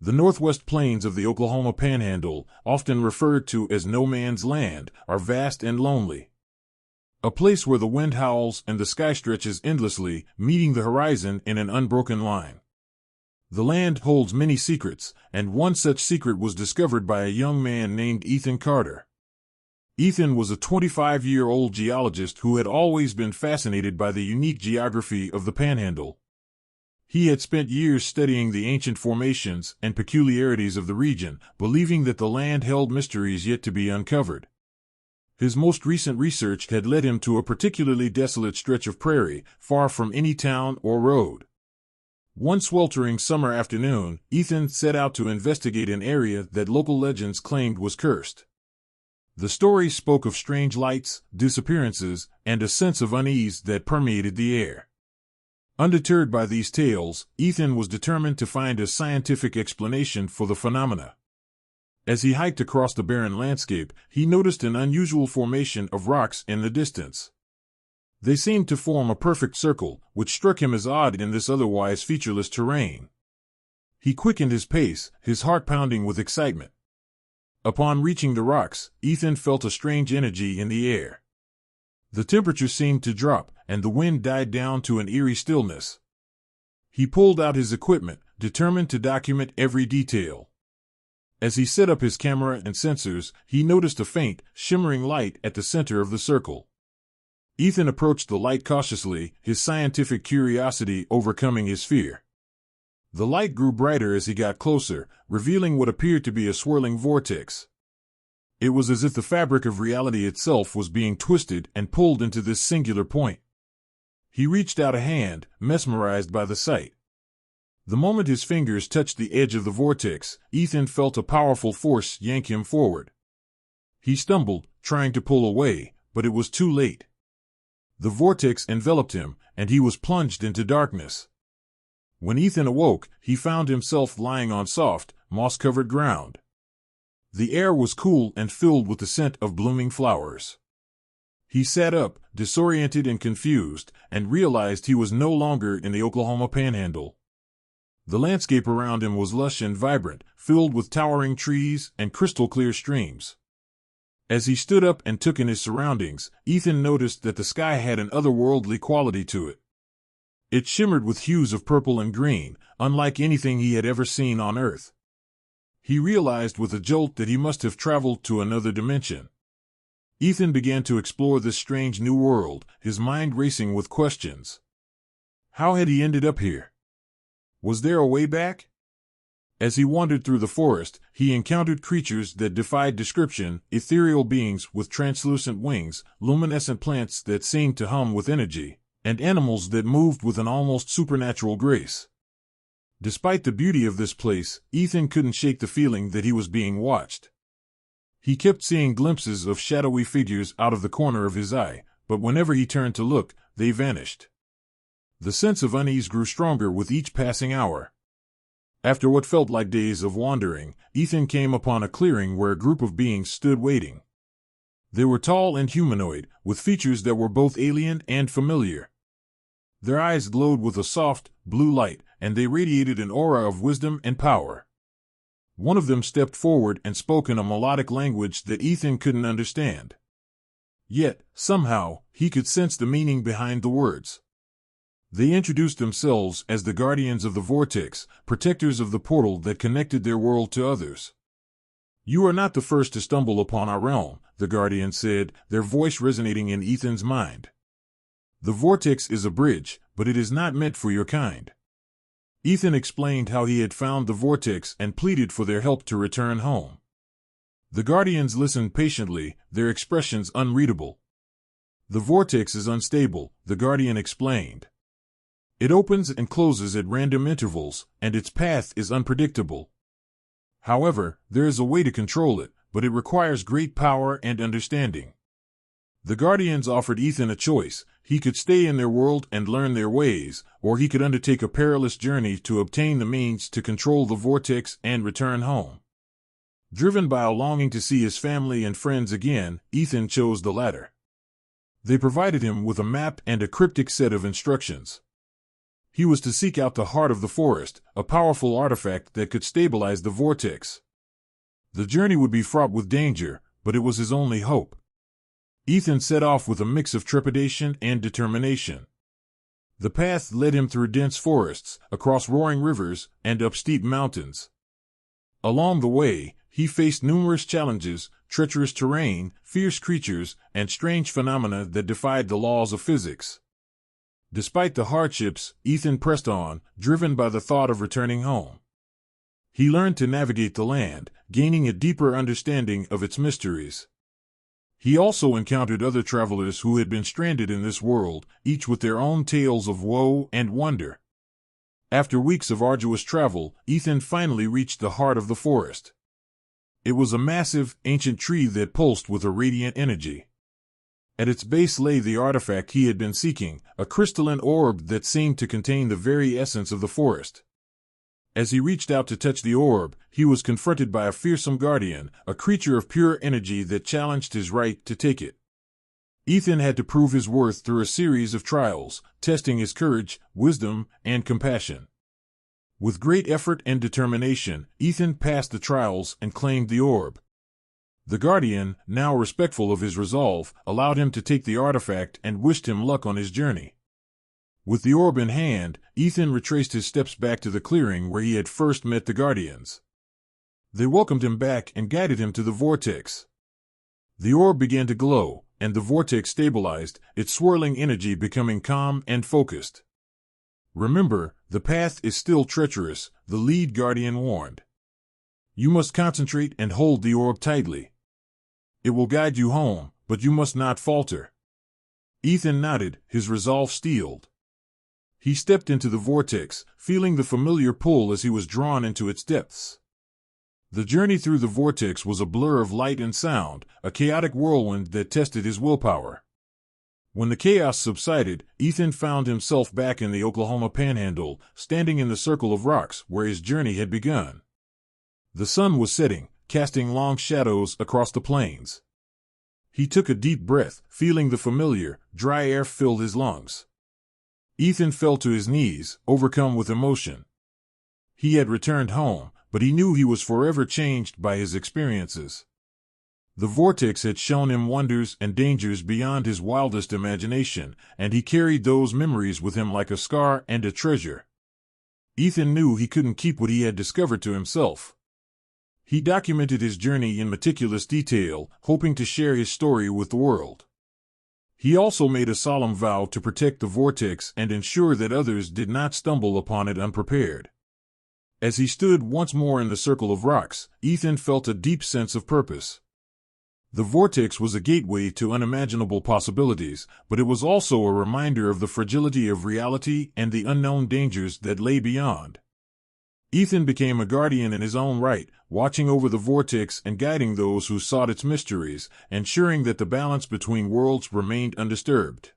The northwest plains of the Oklahoma Panhandle, often referred to as No Man's Land, are vast and lonely. A place where the wind howls and the sky stretches endlessly, meeting the horizon in an unbroken line. The land holds many secrets, and one such secret was discovered by a young man named Ethan Carter. Ethan was a 25-year-old geologist who had always been fascinated by the unique geography of the Panhandle. He had spent years studying the ancient formations and peculiarities of the region, believing that the land held mysteries yet to be uncovered. His most recent research had led him to a particularly desolate stretch of prairie, far from any town or road. One sweltering summer afternoon, Ethan set out to investigate an area that local legends claimed was cursed. The stories spoke of strange lights, disappearances, and a sense of unease that permeated the air. Undeterred by these tales, Ethan was determined to find a scientific explanation for the phenomena. As he hiked across the barren landscape, he noticed an unusual formation of rocks in the distance. They seemed to form a perfect circle, which struck him as odd in this otherwise featureless terrain. He quickened his pace, his heart pounding with excitement. Upon reaching the rocks, Ethan felt a strange energy in the air. The temperature seemed to drop, and the wind died down to an eerie stillness. He pulled out his equipment, determined to document every detail. As he set up his camera and sensors, he noticed a faint, shimmering light at the center of the circle. Ethan approached the light cautiously, his scientific curiosity overcoming his fear. The light grew brighter as he got closer, revealing what appeared to be a swirling vortex. It was as if the fabric of reality itself was being twisted and pulled into this singular point. He reached out a hand, mesmerized by the sight. The moment his fingers touched the edge of the vortex, Ethan felt a powerful force yank him forward. He stumbled, trying to pull away, but it was too late. The vortex enveloped him, and he was plunged into darkness. When Ethan awoke, he found himself lying on soft, moss-covered ground. The air was cool and filled with the scent of blooming flowers. He sat up, disoriented and confused, and realized he was no longer in the Oklahoma Panhandle. The landscape around him was lush and vibrant, filled with towering trees and crystal-clear streams. As he stood up and took in his surroundings, Ethan noticed that the sky had an otherworldly quality to it. It shimmered with hues of purple and green, unlike anything he had ever seen on Earth. He realized with a jolt that he must have traveled to another dimension. Ethan began to explore this strange new world, his mind racing with questions. How had he ended up here? Was there a way back? As he wandered through the forest, he encountered creatures that defied description, ethereal beings with translucent wings, luminescent plants that seemed to hum with energy, and animals that moved with an almost supernatural grace. Despite the beauty of this place, Ethan couldn't shake the feeling that he was being watched. He kept seeing glimpses of shadowy figures out of the corner of his eye, but whenever he turned to look, they vanished. The sense of unease grew stronger with each passing hour. After what felt like days of wandering, Ethan came upon a clearing where a group of beings stood waiting. They were tall and humanoid, with features that were both alien and familiar. Their eyes glowed with a soft, blue light, and they radiated an aura of wisdom and power. One of them stepped forward and spoke in a melodic language that Ethan couldn't understand. Yet, somehow, he could sense the meaning behind the words. They introduced themselves as the guardians of the vortex, protectors of the portal that connected their world to others. "You are not the first to stumble upon our realm," the guardian said, their voice resonating in Ethan's mind. "The vortex is a bridge, but it is not meant for your kind." Ethan explained how he had found the vortex and pleaded for their help to return home. The guardians listened patiently, their expressions unreadable. "The vortex is unstable," the guardian explained. "It opens and closes at random intervals, and its path is unpredictable. However, there is a way to control it, but it requires great power and understanding." The guardians offered Ethan a choice. He could stay in their world and learn their ways, or he could undertake a perilous journey to obtain the means to control the vortex and return home. Driven by a longing to see his family and friends again, Ethan chose the latter. They provided him with a map and a cryptic set of instructions. He was to seek out the heart of the forest, a powerful artifact that could stabilize the vortex. The journey would be fraught with danger, but it was his only hope. Ethan set off with a mix of trepidation and determination. The path led him through dense forests, across roaring rivers, and up steep mountains. Along the way, he faced numerous challenges, treacherous terrain, fierce creatures, and strange phenomena that defied the laws of physics. Despite the hardships, Ethan pressed on, driven by the thought of returning home. He learned to navigate the land, gaining a deeper understanding of its mysteries. He also encountered other travelers who had been stranded in this world, each with their own tales of woe and wonder. After weeks of arduous travel, Ethan finally reached the heart of the forest. It was a massive, ancient tree that pulsed with a radiant energy. At its base lay the artifact he had been seeking, a crystalline orb that seemed to contain the very essence of the forest. As he reached out to touch the orb, he was confronted by a fearsome guardian, a creature of pure energy that challenged his right to take it. Ethan had to prove his worth through a series of trials, testing his courage, wisdom, and compassion. With great effort and determination, Ethan passed the trials and claimed the orb. The guardian, now respectful of his resolve, allowed him to take the artifact and wished him luck on his journey. With the orb in hand, Ethan retraced his steps back to the clearing where he had first met the guardians. They welcomed him back and guided him to the vortex. The orb began to glow, and the vortex stabilized, its swirling energy becoming calm and focused. "Remember, the path is still treacherous," the lead guardian warned. "You must concentrate and hold the orb tightly. It will guide you home, but you must not falter." Ethan nodded, his resolve steeled. He stepped into the vortex, feeling the familiar pull as he was drawn into its depths. The journey through the vortex was a blur of light and sound, a chaotic whirlwind that tested his willpower. When the chaos subsided, Ethan found himself back in the Oklahoma Panhandle, standing in the circle of rocks where his journey had begun. The sun was setting, casting long shadows across the plains. He took a deep breath, feeling the familiar, dry air fill his lungs. Ethan fell to his knees, overcome with emotion. He had returned home, but he knew he was forever changed by his experiences. The vortex had shown him wonders and dangers beyond his wildest imagination, and he carried those memories with him like a scar and a treasure. Ethan knew he couldn't keep what he had discovered to himself. He documented his journey in meticulous detail, hoping to share his story with the world. He also made a solemn vow to protect the vortex and ensure that others did not stumble upon it unprepared. As he stood once more in the circle of rocks, Ethan felt a deep sense of purpose. The vortex was a gateway to unimaginable possibilities, but it was also a reminder of the fragility of reality and the unknown dangers that lay beyond. Ethan became a guardian in his own right, watching over the vortex and guiding those who sought its mysteries, ensuring that the balance between worlds remained undisturbed.